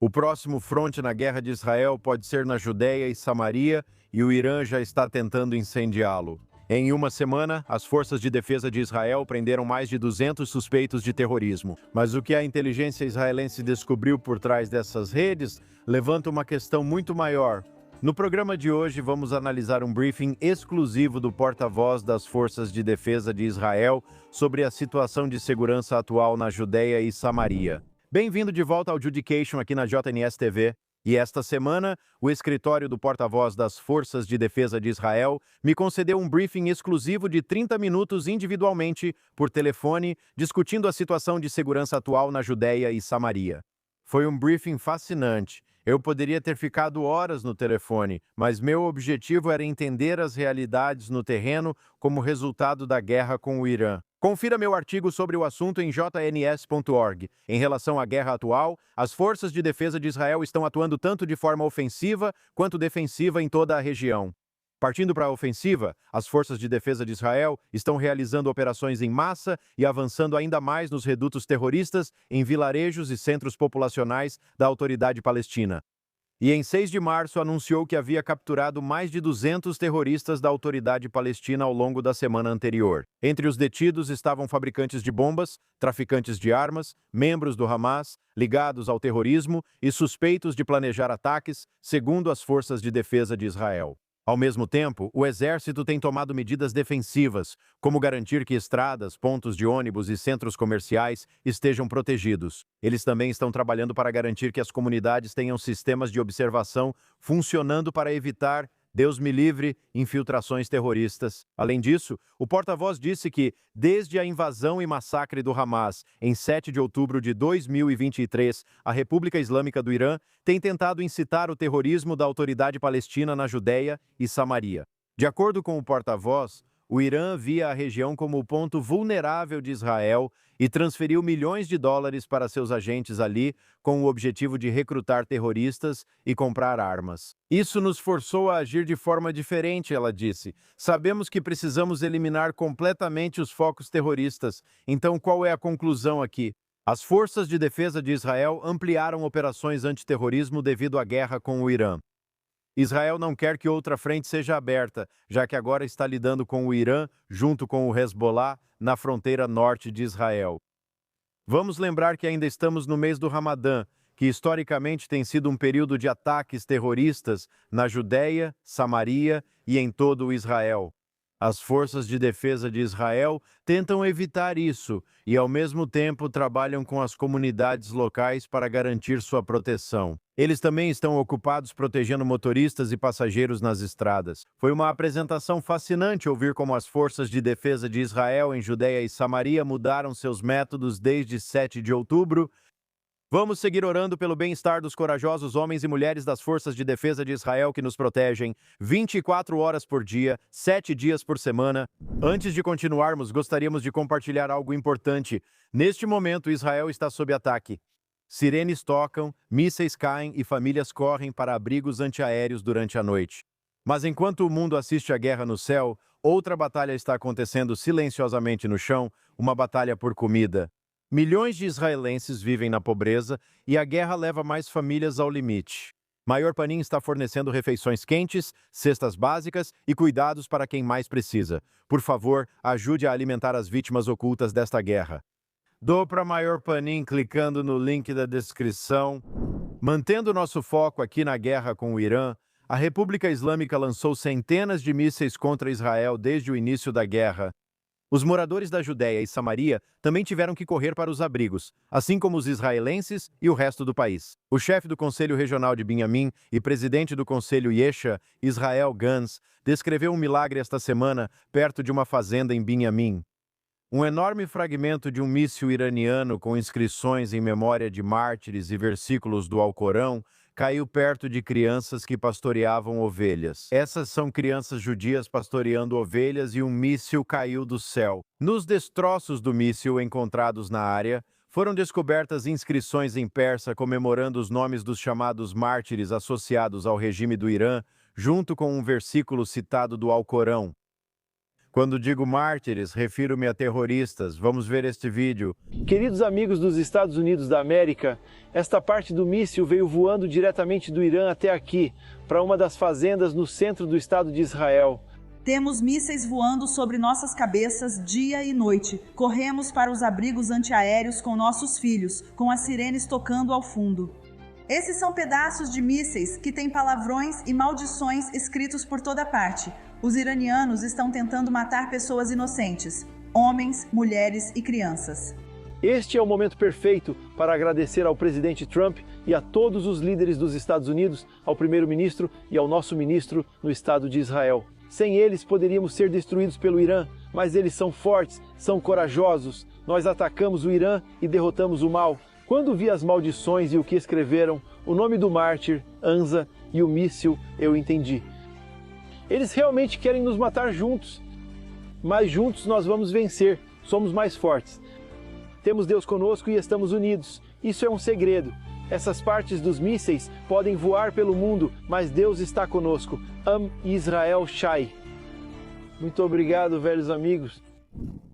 O próximo fronte na guerra de Israel pode ser na Judéia e Samaria, e o Irã já está tentando incendiá-lo. Em uma semana, as forças de defesa de Israel prenderam mais de 200 suspeitos de terrorismo. Mas o que a inteligência israelense descobriu por trás dessas redes levanta uma questão muito maior. No programa de hoje, vamos analisar um briefing exclusivo do porta-voz das Forças de Defesa de Israel sobre a situação de segurança atual na Judéia e Samaria. Bem-vindo de volta ao Judication aqui na JNS TV. E esta semana, o escritório do porta-voz das Forças de Defesa de Israel me concedeu um briefing exclusivo de 30 minutos individualmente, por telefone, discutindo a situação de segurança atual na Judéia e Samaria. Foi um briefing fascinante. Eu poderia ter ficado horas no telefone, mas meu objetivo era entender as realidades no terreno como resultado da guerra com o Irã. Confira meu artigo sobre o assunto em jns.org. Em relação à guerra atual, as forças de defesa de Israel estão atuando tanto de forma ofensiva quanto defensiva em toda a região. Partindo para a ofensiva, as forças de defesa de Israel estão realizando operações em massa e avançando ainda mais nos redutos terroristas em vilarejos e centros populacionais da Autoridade Palestina. E em 6 de março anunciou que havia capturado mais de 200 terroristas da Autoridade Palestina ao longo da semana anterior. Entre os detidos estavam fabricantes de bombas, traficantes de armas, membros do Hamas, ligados ao terrorismo e suspeitos de planejar ataques, segundo as forças de defesa de Israel. Ao mesmo tempo, o exército tem tomado medidas defensivas, como garantir que estradas, pontos de ônibus e centros comerciais estejam protegidos. Eles também estão trabalhando para garantir que as comunidades tenham sistemas de observação funcionando para evitar, Deus me livre, infiltrações terroristas. Além disso, o porta-voz disse que, desde a invasão e massacre do Hamas, em 7 de outubro de 2023, a República Islâmica do Irã tem tentado incitar o terrorismo da Autoridade Palestina na Judéia e Samaria. De acordo com o porta-voz, o Irã via a região como o ponto vulnerável de Israel e transferiu milhões de dólares para seus agentes ali com o objetivo de recrutar terroristas e comprar armas. Isso nos forçou a agir de forma diferente, ela disse. Sabemos que precisamos eliminar completamente os focos terroristas. Então, qual é a conclusão aqui? As forças de defesa de Israel ampliaram operações antiterrorismo devido à guerra com o Irã. Israel não quer que outra frente seja aberta, já que agora está lidando com o Irã, junto com o Hezbollah, na fronteira norte de Israel. Vamos lembrar que ainda estamos no mês do Ramadã, que historicamente tem sido um período de ataques terroristas na Judéia, Samaria e em todo o Israel. As forças de defesa de Israel tentam evitar isso e, ao mesmo tempo, trabalham com as comunidades locais para garantir sua proteção. Eles também estão ocupados protegendo motoristas e passageiros nas estradas. Foi uma apresentação fascinante ouvir como as forças de defesa de Israel em Judéia e Samaria mudaram seus métodos desde 7 de outubro. Vamos seguir orando pelo bem-estar dos corajosos homens e mulheres das forças de defesa de Israel que nos protegem 24 horas por dia, 7 dias por semana. Antes de continuarmos, gostaríamos de compartilhar algo importante. Neste momento, Israel está sob ataque. Sirenes tocam, mísseis caem e famílias correm para abrigos antiaéreos durante a noite. Mas enquanto o mundo assiste à guerra no céu, outra batalha está acontecendo silenciosamente no chão, uma batalha por comida. Milhões de israelenses vivem na pobreza e a guerra leva mais famílias ao limite. Maior Panim está fornecendo refeições quentes, cestas básicas e cuidados para quem mais precisa. Por favor, ajude a alimentar as vítimas ocultas desta guerra. Dou para Maior Panim clicando no link da descrição. Mantendo nosso foco aqui na guerra com o Irã, a República Islâmica lançou centenas de mísseis contra Israel desde o início da guerra. Os moradores da Judéia e Samaria também tiveram que correr para os abrigos, assim como os israelenses e o resto do país. O chefe do Conselho Regional de Binyamin e presidente do Conselho Yesha, Israel Gans, descreveu um milagre esta semana perto de uma fazenda em Binyamin. Um enorme fragmento de um míssil iraniano com inscrições em memória de mártires e versículos do Alcorão caiu perto de crianças que pastoreavam ovelhas. Essas são crianças judias pastoreando ovelhas e um míssil caiu do céu. Nos destroços do míssil encontrados na área, foram descobertas inscrições em persa comemorando os nomes dos chamados mártires associados ao regime do Irã, junto com um versículo citado do Alcorão. Quando digo mártires, refiro-me a terroristas. Vamos ver este vídeo. Queridos amigos dos Estados Unidos da América, esta parte do míssil veio voando diretamente do Irã até aqui, para uma das fazendas no centro do Estado de Israel. Temos mísseis voando sobre nossas cabeças dia e noite. Corremos para os abrigos antiaéreos com nossos filhos, com as sirenes tocando ao fundo. Esses são pedaços de mísseis que têm palavrões e maldições escritos por toda parte. Os iranianos estão tentando matar pessoas inocentes, homens, mulheres e crianças. Este é o momento perfeito para agradecer ao presidente Trump e a todos os líderes dos Estados Unidos, ao primeiro-ministro e ao nosso ministro no Estado de Israel. Sem eles, poderíamos ser destruídos pelo Irã, mas eles são fortes, são corajosos. Nós atacamos o Irã e derrotamos o mal. Quando vi as maldições e o que escreveram, o nome do mártir, Anza, e o míssil, eu entendi. Eles realmente querem nos matar juntos, mas juntos nós vamos vencer, somos mais fortes. Temos Deus conosco e estamos unidos. Isso é um segredo. Essas partes dos mísseis podem voar pelo mundo, mas Deus está conosco. Am Israel Shai. Muito obrigado, velhos amigos.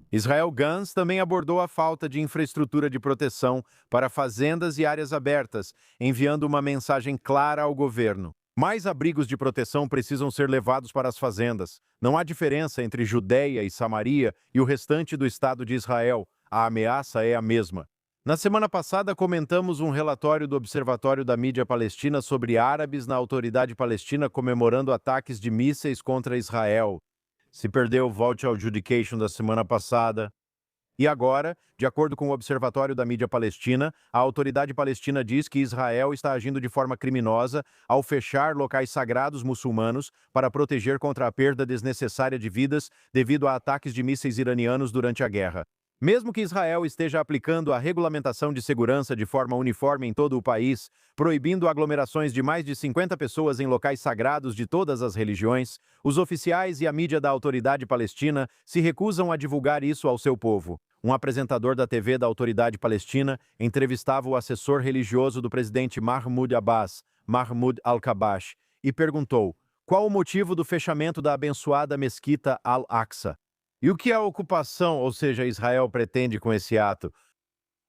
Israel Guns também abordou a falta de infraestrutura de proteção para fazendas e áreas abertas, enviando uma mensagem clara ao governo. Mais abrigos de proteção precisam ser levados para as fazendas. Não há diferença entre Judeia e Samaria e o restante do Estado de Israel. A ameaça é a mesma. Na semana passada, comentamos um relatório do Observatório da Mídia Palestina sobre árabes na Autoridade Palestina comemorando ataques de mísseis contra Israel. Se perdeu, volte ao Judication da semana passada. E agora, de acordo com o Observatório da Mídia Palestina, a Autoridade Palestina diz que Israel está agindo de forma criminosa ao fechar locais sagrados muçulmanos para proteger contra a perda desnecessária de vidas devido a ataques de mísseis iranianos durante a guerra. Mesmo que Israel esteja aplicando a regulamentação de segurança de forma uniforme em todo o país, proibindo aglomerações de mais de 50 pessoas em locais sagrados de todas as religiões, os oficiais e a mídia da Autoridade Palestina se recusam a divulgar isso ao seu povo. Um apresentador da TV da Autoridade Palestina entrevistava o assessor religioso do presidente Mahmoud Abbas, Mahmoud Al-Kabash, e perguntou qual o motivo do fechamento da abençoada mesquita Al-Aqsa. E o que a ocupação, ou seja, Israel, pretende com esse ato?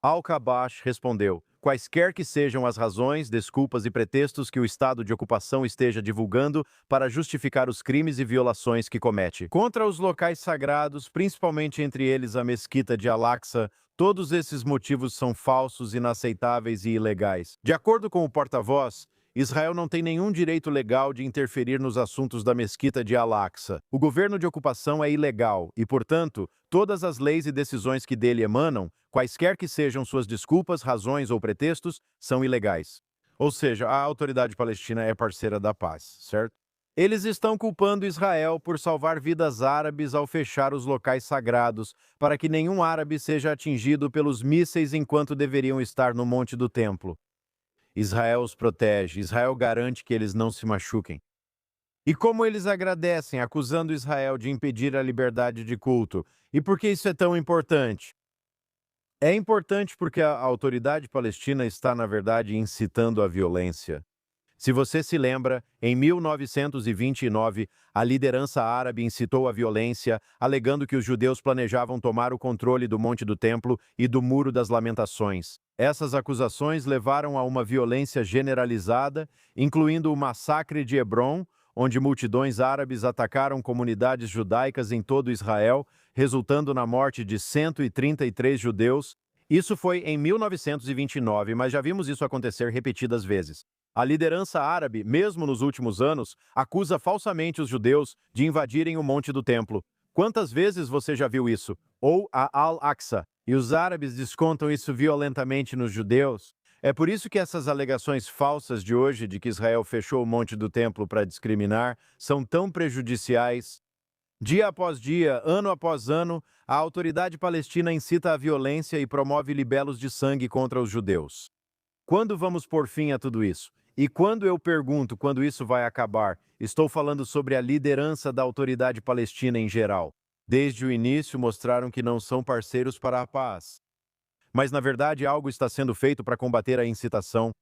Al-Kabash respondeu: quaisquer que sejam as razões, desculpas e pretextos que o estado de ocupação esteja divulgando para justificar os crimes e violações que comete contra os locais sagrados, principalmente entre eles a mesquita de Al-Aqsa, todos esses motivos são falsos, inaceitáveis e ilegais. De acordo com o porta-voz, Israel não tem nenhum direito legal de interferir nos assuntos da mesquita de Al-Aqsa. O governo de ocupação é ilegal e, portanto, todas as leis e decisões que dele emanam, quaisquer que sejam suas desculpas, razões ou pretextos, são ilegais. Ou seja, a Autoridade Palestina é parceira da paz, certo? Eles estão culpando Israel por salvar vidas árabes ao fechar os locais sagrados, para que nenhum árabe seja atingido pelos mísseis enquanto deveriam estar no Monte do Templo. Israel os protege, Israel garante que eles não se machuquem. E como eles agradecem, acusando Israel de impedir a liberdade de culto. E por que isso é tão importante? É importante porque a Autoridade Palestina está, na verdade, incitando a violência. Se você se lembra, em 1929, a liderança árabe incitou a violência, alegando que os judeus planejavam tomar o controle do Monte do Templo e do Muro das Lamentações. Essas acusações levaram a uma violência generalizada, incluindo o massacre de Hebron, onde multidões árabes atacaram comunidades judaicas em todo Israel, resultando na morte de 133 judeus. Isso foi em 1929, mas já vimos isso acontecer repetidas vezes. A liderança árabe, mesmo nos últimos anos, acusa falsamente os judeus de invadirem o Monte do Templo. Quantas vezes você já viu isso? Ou a Al-Aqsa. E os árabes descontam isso violentamente nos judeus. É por isso que essas alegações falsas de hoje de que Israel fechou o Monte do Templo para discriminar são tão prejudiciais. Dia após dia, ano após ano, a Autoridade Palestina incita a violência e promove libelos de sangue contra os judeus. Quando vamos pôr fim a tudo isso? E quando eu pergunto quando isso vai acabar, estou falando sobre a liderança da Autoridade Palestina em geral. Desde o início mostraram que não são parceiros para a paz. Mas, na verdade, algo está sendo feito para combater a incitação.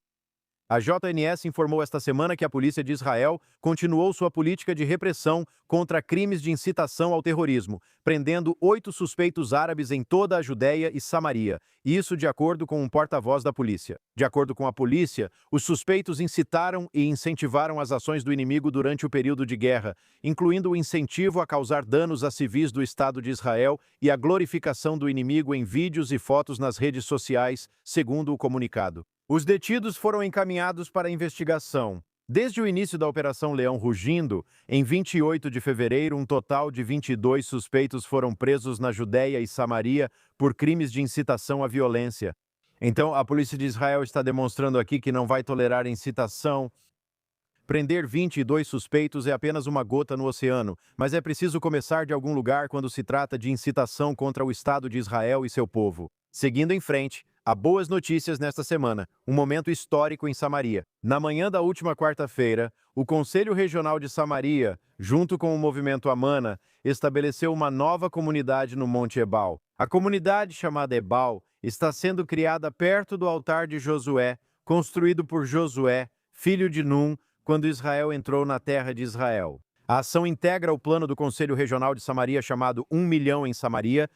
A JNS informou esta semana que a polícia de Israel continuou sua política de repressão contra crimes de incitação ao terrorismo, prendendo 8 suspeitos árabes em toda a Judéia e Samaria, isso de acordo com um porta-voz da polícia. De acordo com a polícia, os suspeitos incitaram e incentivaram as ações do inimigo durante o período de guerra, incluindo o incentivo a causar danos a civis do Estado de Israel e a glorificação do inimigo em vídeos e fotos nas redes sociais, segundo o comunicado. Os detidos foram encaminhados para a investigação. Desde o início da Operação Leão Rugindo, em 28 de fevereiro, um total de 22 suspeitos foram presos na Judéia e Samaria por crimes de incitação à violência. Então, a polícia de Israel está demonstrando aqui que não vai tolerar incitação. Prender 22 suspeitos é apenas uma gota no oceano, mas é preciso começar de algum lugar quando se trata de incitação contra o Estado de Israel e seu povo. Seguindo em frente, há boas notícias nesta semana, um momento histórico em Samaria. Na manhã da última quarta-feira, o Conselho Regional de Samaria, junto com o movimento Amana, estabeleceu uma nova comunidade no Monte Ebal. A comunidade chamada Ebal está sendo criada perto do altar de Josué, construído por Josué, filho de Num, quando Israel entrou na terra de Israel. A ação integra o plano do Conselho Regional de Samaria chamado 1 milhão em Samaria.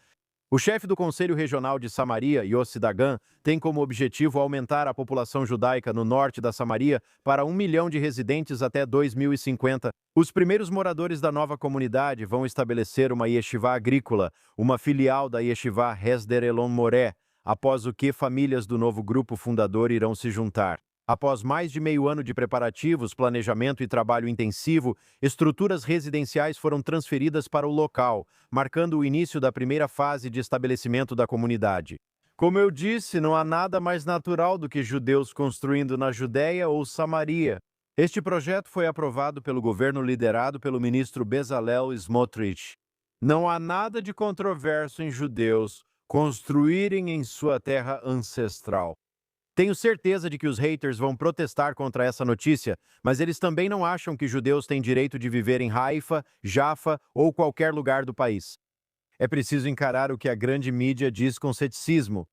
O chefe do Conselho Regional de Samaria, Yossi Dagan, tem como objetivo aumentar a população judaica no norte da Samaria para 1 milhão de residentes até 2050. Os primeiros moradores da nova comunidade vão estabelecer uma yeshivá agrícola, uma filial da yeshivá Hesder Elon Moré, após o que famílias do novo grupo fundador irão se juntar. Após mais de meio ano de preparativos, planejamento e trabalho intensivo, estruturas residenciais foram transferidas para o local, marcando o início da primeira fase de estabelecimento da comunidade. Como eu disse, não há nada mais natural do que judeus construindo na Judéia ou Samaria. Este projeto foi aprovado pelo governo liderado pelo ministro Bezalel Smotrich. Não há nada de controverso em judeus construírem em sua terra ancestral. Tenho certeza de que os haters vão protestar contra essa notícia, mas eles também não acham que judeus têm direito de viver em Haifa, Jaffa ou qualquer lugar do país. É preciso encarar o que a grande mídia diz com ceticismo.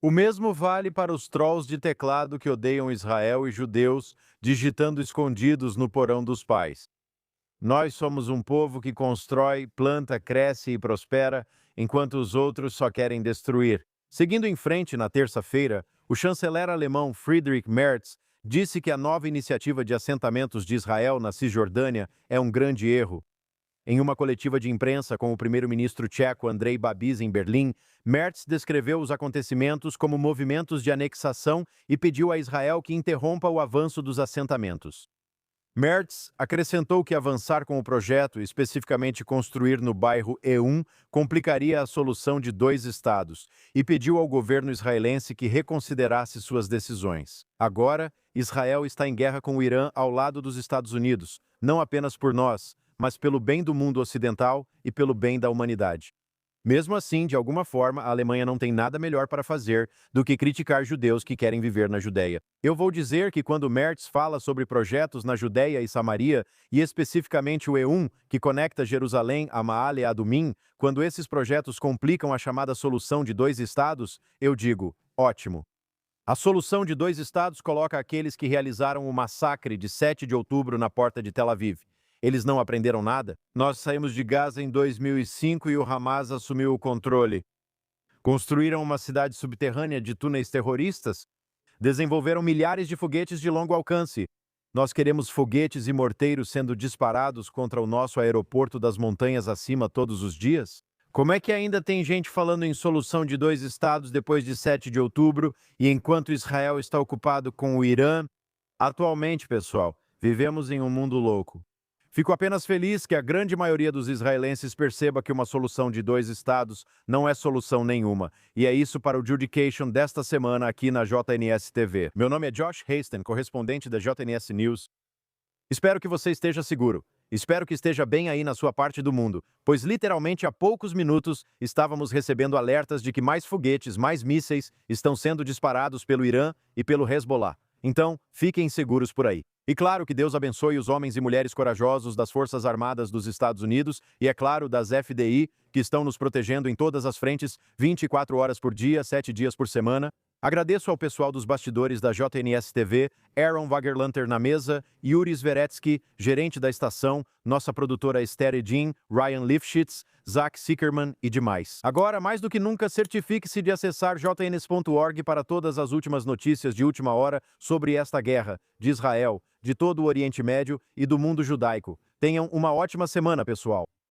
O mesmo vale para os trolls de teclado que odeiam Israel e judeus, digitando escondidos no porão dos pais. Nós somos um povo que constrói, planta, cresce e prospera, enquanto os outros só querem destruir. Seguindo em frente, na terça-feira, o chanceler alemão Friedrich Merz disse que a nova iniciativa de assentamentos de Israel na Cisjordânia é um grande erro. Em uma coletiva de imprensa com o primeiro-ministro tcheco Andrej Babis em Berlim, Merz descreveu os acontecimentos como movimentos de anexação e pediu a Israel que interrompa o avanço dos assentamentos. Merz acrescentou que avançar com o projeto, especificamente construir no bairro E1, complicaria a solução de 2 estados, e pediu ao governo israelense que reconsiderasse suas decisões. Agora, Israel está em guerra com o Irã ao lado dos Estados Unidos, não apenas por nós, mas pelo bem do mundo ocidental e pelo bem da humanidade. Mesmo assim, de alguma forma, a Alemanha não tem nada melhor para fazer do que criticar judeus que querem viver na Judéia. Eu vou dizer que quando Merz fala sobre projetos na Judéia e Samaria, e especificamente o E1, que conecta Jerusalém a Maale e Adumim, quando esses projetos complicam a chamada solução de 2 estados, eu digo, ótimo. A solução de 2 estados coloca aqueles que realizaram o massacre de 7 de outubro na porta de Tel Aviv. Eles não aprenderam nada? Nós saímos de Gaza em 2005 e o Hamas assumiu o controle. Construíram uma cidade subterrânea de túneis terroristas? Desenvolveram milhares de foguetes de longo alcance. Nós queremos foguetes e morteiros sendo disparados contra o nosso aeroporto das montanhas acima todos os dias? Como é que ainda tem gente falando em solução de 2 estados depois de 7 de outubro e enquanto Israel está ocupado com o Irã? Atualmente, pessoal, vivemos em um mundo louco. Fico apenas feliz que a grande maioria dos israelenses perceba que uma solução de 2 estados não é solução nenhuma. E é isso para o Judication desta semana aqui na JNS TV. Meu nome é Josh Hasten, correspondente da JNS News. Espero que você esteja seguro. Espero que esteja bem aí na sua parte do mundo, pois literalmente há poucos minutos estávamos recebendo alertas de que mais foguetes, mais mísseis estão sendo disparados pelo Irã e pelo Hezbollah. Então, fiquem seguros por aí. E claro que Deus abençoe os homens e mulheres corajosos das Forças Armadas dos Estados Unidos e, é claro, das FDI, que estão nos protegendo em todas as frentes, 24 horas por dia, 7 dias por semana. Agradeço ao pessoal dos bastidores da JNS TV, Aaron Wagerlanter na mesa, Yuri Zveretsky, gerente da estação, nossa produtora Esther Edin, Ryan Lifshitz, Zach Sickerman e demais. Agora, mais do que nunca, certifique-se de acessar jns.org para todas as últimas notícias de última hora sobre esta guerra, de Israel, de todo o Oriente Médio e do mundo judaico. Tenham uma ótima semana, pessoal!